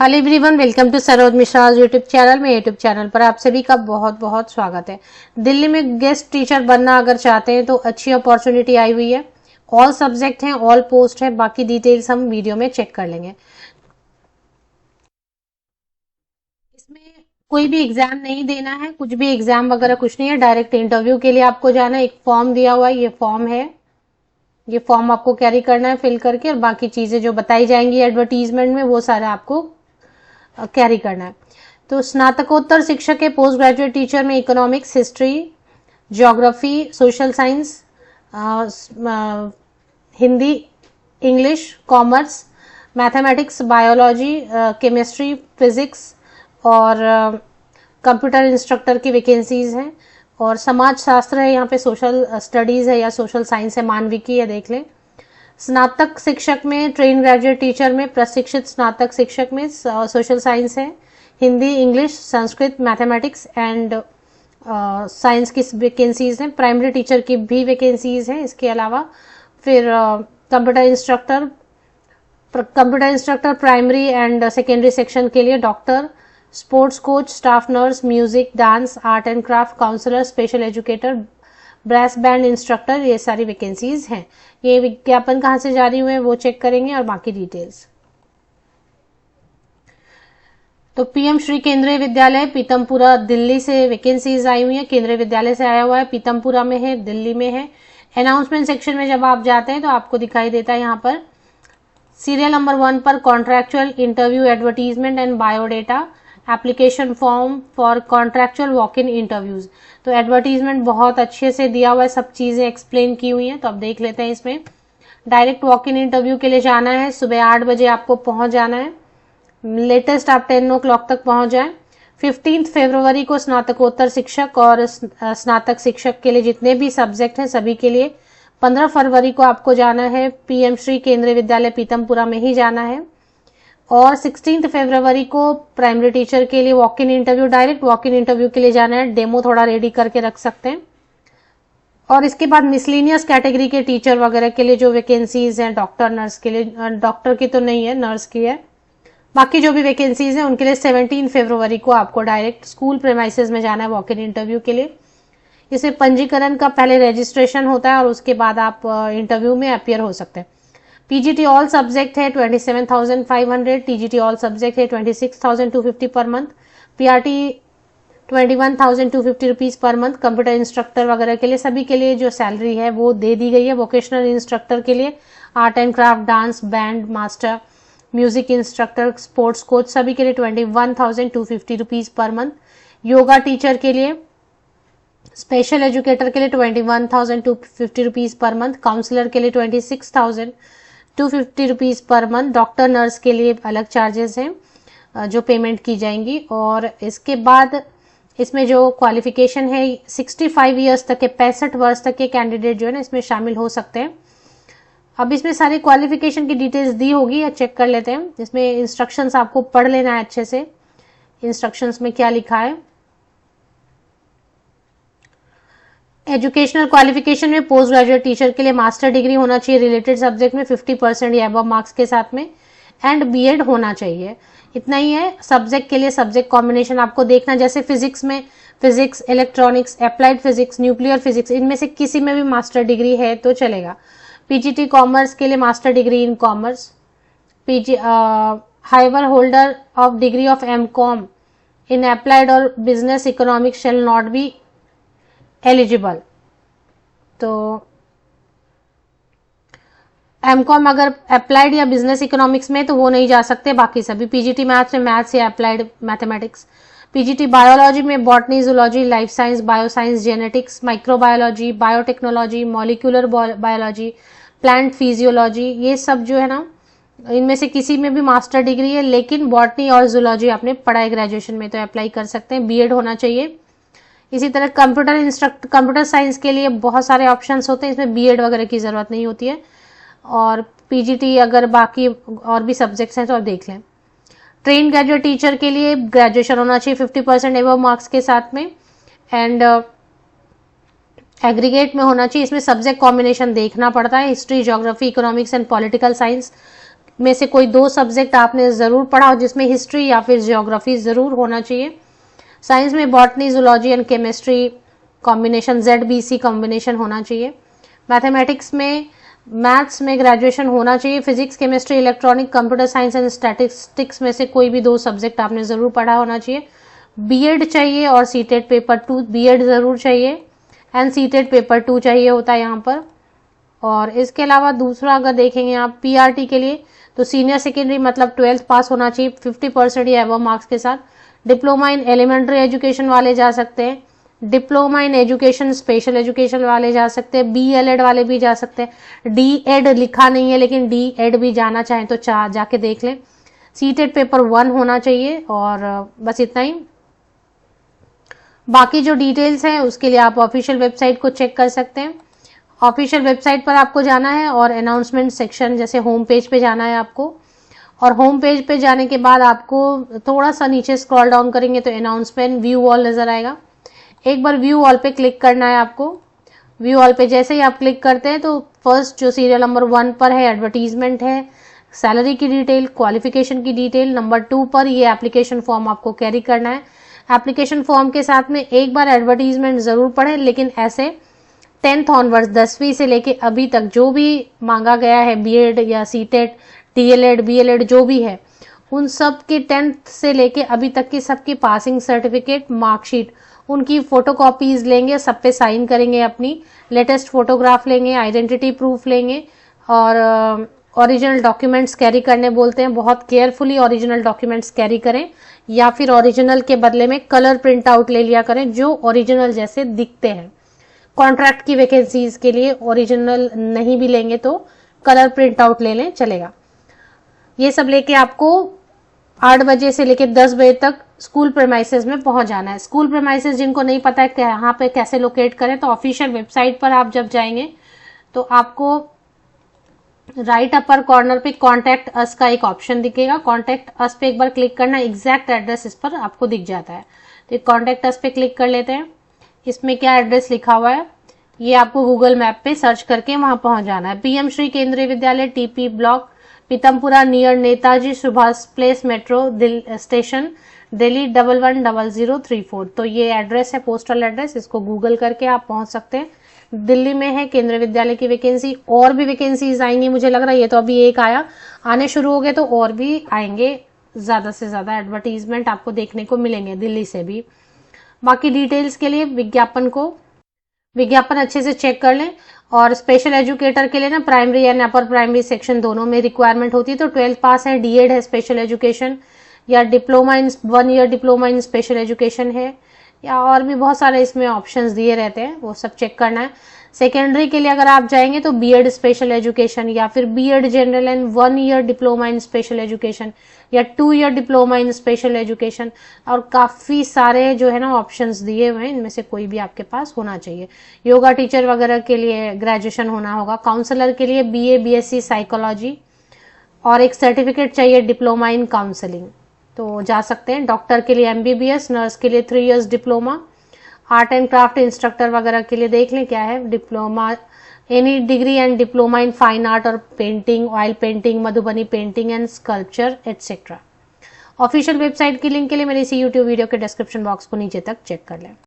Hello everyone, welcome to Saroj Mishra YouTube channel में। YouTube channel पर आप सभी का बहुत बहुत स्वागत है। दिल्ली में गेस्ट टीचर बनना अगर चाहते हैं तो अच्छी अपॉर्चुनिटी आई हुई है। ऑल सब्जेक्ट हैं, ऑल पोस्ट है, बाकी डिटेल्स हम वीडियो में चेक कर लेंगे। इसमें कोई भी एग्जाम नहीं देना है, कुछ भी एग्जाम वगैरह कुछ नहीं है। डायरेक्ट इंटरव्यू के लिए आपको जाना है। एक फॉर्म दिया हुआ है, ये फॉर्म है। ये फॉर्म आपको कैरी करना है फिल करके, और बाकी चीजें जो बताई जाएंगी एडवर्टीजमेंट में वो सारा आपको कैरी करना है। तो स्नातकोत्तर शिक्षक के पोस्ट ग्रेजुएट टीचर में economics, history, geography, social science, Hindi, English, commerce, mathematics, biology, chemistry, physics और कंप्यूटर इंस्ट्रक्टर की वैकेंसीज हैं। और समाज शास्त्र है, यहाँ पे सोशल स्टडीज है या सोशल साइंस है, मानविकी है, देख लें। स्नातक शिक्षक में ट्रेन ग्रेजुएट टीचर में प्रशिक्षित स्नातक शिक्षक में सोशल साइंस है, Hindi, English, Sanskrit, mathematics and science की वैकेंसीज हैं। प्राइमरी टीचर की भी वैकेंसीज हैं। इसके अलावा फिर computer instructor primary and secondary section के लिए, doctor, sports coach, staff nurse, music, dance, art and craft counsellor, special educator, brass band instructor, ये सारी वैकेंसीज हैं। ये विज्ञापन कहाँ से जारी हुए हैं वो चेक करेंगे और बाकी डिटेल्स। तो पीएम श्री केंद्रीय विद्यालय पीतमपुरा दिल्ली से वैकेंसीज आई हुई है। केंद्रीय विद्यालय से आया हुआ है, पीतमपुरा में है, दिल्ली में है। अनाउंसमेंट सेक्शन में जब आप जाते हैं तो आपको दिखाई देता है यहाँ पर सीरियल नंबर 1 पर contractual interview advertisement and biodata application form for contractual walk in interviews. तो एडवर्टीजमेंट बहुत अच्छे से दिया हुआ है, सब चीजें एक्सप्लेन की हुई हैं। तो अब देख लेते हैं इसमें। डायरेक्ट वॉक इन इंटरव्यू के लिए जाना है, सुबह 8 बजे आपको पहुंच जाना है। लेटेस्ट आप 10 o'clock तक पहुंच जाए। 15 फरवरी को स्नातकोत्तर शिक्षक और स्नातक शिक्षक के लिए जितने भी सब्जेक्ट हैं सभी के लिए। 15 फरवरी को आपको जाना है पीएम श्री केंद्रीय विद्यालय पीतमपुरा में ही जाना है। और 16 फरवरी को प्राइमरी टीचर के लिए walk in interview, direct walk in interview के लिए जाना है। डेमो थोड़ा रेडी करके रख सकते हैं। और इसके बाद मिसलिनियस कैटेगरी के टीचर वगैरह के लिए जो वैकेंसीज हैं, डॉक्टर, नर्स के लिए, डॉक्टर की तो नहीं है, नर्स की है, बाकी जो भी वैकेंसीज हैं उनके लिए 17 फरवरी को आपको डायरेक्ट स्कूल प्रेमाइसेस में जाना है वॉक इन इंटरव्यू के लिए। इसमें पंजीकरण का पहले रजिस्ट्रेशन होता है और उसके बाद आप इंटरव्यू में अपीयर हो सकते हैं। पीजीटी ऑल सब्जेक्ट है 27,500, टीजीटी ऑल सब्जेक्ट है 26,250 per month, PRT 21,250 rupees per month. Computer instructor वगैरह के लिए सभी के लिए जो सैलरी है वो दे दी गई है। वोकेशनल इंस्ट्रक्टर के लिए art and craft, dance, band master, music instructor, sports coach सभी के लिए 21,250 rupees per month. Yoga teacher के लिए, स्पेशल एजुकेटर के लिए 21,250 रुपीज पर मंथ। काउंसलर के लिए 26,250 rupees per month. Doctor, nurse के लिए अलग चार्जेस हैं जो पेमेंट की जाएंगी। और इसके बाद इसमें जो क्वालिफिकेशन है 65 ईयर्स तक के, 65 वर्ष तक के कैंडिडेट जो है ना इसमें शामिल हो सकते हैं। अब इसमें सारी क्वालिफिकेशन की डिटेल्स दी होगी, या चेक कर लेते हैं। इसमें इंस्ट्रक्शंस आपको पढ़ लेना है अच्छे से, इंस्ट्रक्शंस में क्या लिखा है। एजुकेशनल क्वालिफिकेशन में पोस्ट ग्रेजुएट टीचर के लिए मास्टर डिग्री होना चाहिए रिलेटेड सब्जेक्ट में 50% या अबव मार्क्स के साथ में, एंड बीएड होना चाहिए। इतना ही है। सब्जेक्ट के लिए सब्जेक्ट कॉम्बिनेशन आपको देखना, जैसे फिजिक्स में physics, electronics, applied physics, nuclear physics, इनमें से किसी में भी मास्टर डिग्री है तो चलेगा। पीजीटी कॉमर्स के लिए master degree in commerce. However holder of degree of MCom in applied और business economics shall not be eligible. तो एमकॉम अगर अप्लाइड या बिजनेस इकोनॉमिक्स में तो वो नहीं जा सकते, बाकी सभी। पीजीटी मैथ्स में मैथ्स या अप्लाइड मैथमेटिक्स। पीजीटी बायोलॉजी में botany, zoology, life science, bioscience, genetics, microbiology, biotechnology, molecular biology, plant physiology, ये सब जो है ना इनमें से किसी में भी मास्टर डिग्री है। लेकिन बॉटनी और जूलॉजी आपने पढ़ा है ग्रेजुएशन में तो अप्लाई कर सकते हैं। बीएड होना चाहिए। इसी तरह कंप्यूटर साइंस के लिए बहुत सारे ऑप्शंस होते हैं, इसमें बीएड वगैरह की जरूरत नहीं होती है। और पीजीटी अगर बाकी और भी सब्जेक्ट्स हैं तो आप देख लें। ट्रेन ग्रेजुएट टीचर के लिए ग्रेजुएशन होना चाहिए 50% एबव मार्क्स के साथ में, एंड एग्रीगेट में होना चाहिए। इसमें सब्जेक्ट कॉम्बिनेशन देखना पड़ता है, history, geography, economics and political science में से कोई 2 सब्जेक्ट आपने ज़रूर पढ़ा हो, जिसमें हिस्ट्री या फिर ज्योग्राफी ज़रूर होना चाहिए। साइंस में botany, zoology and chemistry combination, ZBC combination होना चाहिए। मैथमेटिक्स में, मैथ्स में ग्रेजुएशन होना चाहिए। Physics, chemistry, electronic, computer science and statistics में से कोई भी 2 सब्जेक्ट आपने ज़रूर पढ़ा होना चाहिए। बीएड चाहिए और सीटेट पेपर 2, बीएड ज़रूर चाहिए एंड सीटेट पेपर 2 चाहिए होता है यहाँ पर। और इसके अलावा दूसरा अगर देखेंगे आप पीआरटी के लिए, तो सीनियर सेकेंडरी मतलब 12th पास होना चाहिए 50% या एबव मार्क्स के साथ। डिप्लोमा इन एलिमेंट्री एजुकेशन वाले जा सकते हैं, diploma in education special education वाले जा सकते हैं, BLED वाले भी जा सकते हैं। DED लिखा नहीं है, लेकिन DED भी जाना चाहें तो जाके देख लें। सीटेट पेपर 1 होना चाहिए और बस इतना ही। बाकी जो डिटेल्स हैं उसके लिए आप ऑफिशियल वेबसाइट को चेक कर सकते हैं। ऑफिशियल वेबसाइट पर आपको जाना है और अनाउंसमेंट सेक्शन जैसे होम पेज पे जाना है आपको, और होम पेज पे जाने के बाद आपको थोड़ा सा नीचे स्क्रॉल डाउन करेंगे तो अनाउंसमेंट व्यू ऑल नजर आएगा। एक बार व्यू ऑल पे क्लिक करना है आपको। व्यू ऑल पे जैसे ही आप क्लिक करते हैं तो फर्स्ट जो सीरियल नंबर 1 पर है एडवर्टीजमेंट है, सैलरी की डिटेल, क्वालिफिकेशन की डिटेल। नंबर 2 पर ये एप्लीकेशन फॉर्म आपको कैरी करना है। एप्लीकेशन फॉर्म के साथ में एक बार एडवर्टीजमेंट जरूर पढ़ें, लेकिन ऐसे 10th ऑनवर्ड्स 10वीं से लेके अभी तक जो भी मांगा गया है, बीएड या सीटेट, DLED, BLED जो भी है, उन सब के 10th से लेके अभी तक की सबकी पासिंग सर्टिफिकेट, मार्कशीट, उनकी फोटोकॉपीज लेंगे, सब पे साइन करेंगे, अपनी लेटेस्ट फोटोग्राफ लेंगे, आइडेंटिटी प्रूफ लेंगे और ओरिजिनल डॉक्यूमेंट्स कैरी करने बोलते हैं। बहुत केयरफुली ओरिजिनल डॉक्यूमेंट्स कैरी करें, या फिर ओरिजिनल के बदले में कलर प्रिंट आउट ले लिया करें जो ओरिजिनल जैसे दिखते हैं। कॉन्ट्रैक्ट की वैकेंसीज के लिए ओरिजिनल नहीं भी लेंगे तो कलर प्रिंट आउट ले लें, चलेगा। ये सब लेके आपको 8 बजे से लेके 10 बजे तक स्कूल प्रेमाइसेस में पहुंच जाना है। स्कूल प्रेमाइसेस जिनको नहीं पता है यहाँ पे कैसे लोकेट करें, तो ऑफिशियल वेबसाइट पर आप जब जाएंगे तो आपको राइट अपर कॉर्नर पे कॉन्टैक्ट अस का एक ऑप्शन दिखेगा। कॉन्टैक्ट अस पे एक बार क्लिक करना, एग्जैक्ट एड्रेस इस पर आपको दिख जाता है। तो कॉन्टैक्ट अस पे क्लिक कर लेते हैं। इसमें क्या एड्रेस लिखा हुआ है ये आपको गूगल मैप पे सर्च करके वहां पहुंच जाना है। PM श्री केंद्रीय विद्यालय, TP block, Pitampura, near Netaji Subhash place, metro station, Delhi 110034। तो ये एड्रेस है, पोस्टल एड्रेस, इसको गूगल करके आप पहुंच सकते हैं। दिल्ली में है केंद्रीय विद्यालय की वैकेंसी। और भी वैकेंसीज आएंगी मुझे लग रहा है, ये तो अभी एक आया, आने शुरू हो गए तो और भी आएंगे, ज्यादा से ज्यादा एडवर्टीजमेंट आपको देखने को मिलेंगे दिल्ली से भी। बाकी डिटेल्स के लिए विज्ञापन अच्छे से चेक कर लें। और स्पेशल एजुकेटर के लिए ना primary and upper primary section दोनों में रिक्वायरमेंट होती है। तो 12th पास है, DED है स्पेशल एजुकेशन, या diploma in 1 year diploma in special education है, या और भी बहुत सारे इसमें ऑप्शंस दिए रहते हैं, वो सब चेक करना है। सेकेंडरी के लिए अगर आप जाएंगे तो BED स्पेशल एजुकेशन, या फिर BED general and 1 year diploma in special education, या 2 year diploma in special education, और काफी सारे जो है ना ऑप्शंस दिए हुए हैं, इनमें से कोई भी आपके पास होना चाहिए। योगा टीचर वगैरह के लिए ग्रेजुएशन होना होगा। काउंसलर के लिए BA BSc साइकोलॉजी, और एक सर्टिफिकेट चाहिए डिप्लोमा इन काउंसलिंग, तो जा सकते हैं। डॉक्टर के लिए MBBS, नर्स के लिए 3 years diploma, art and craft instructor वगैरह के लिए देख लें क्या है, diploma, any degree and diploma in fine art और painting, oil painting, Madhubani painting and sculpture etcetera. Official website की लिंक के लिए मेरे इसी YouTube वीडियो के डिस्क्रिप्शन बॉक्स को नीचे तक चेक कर लें।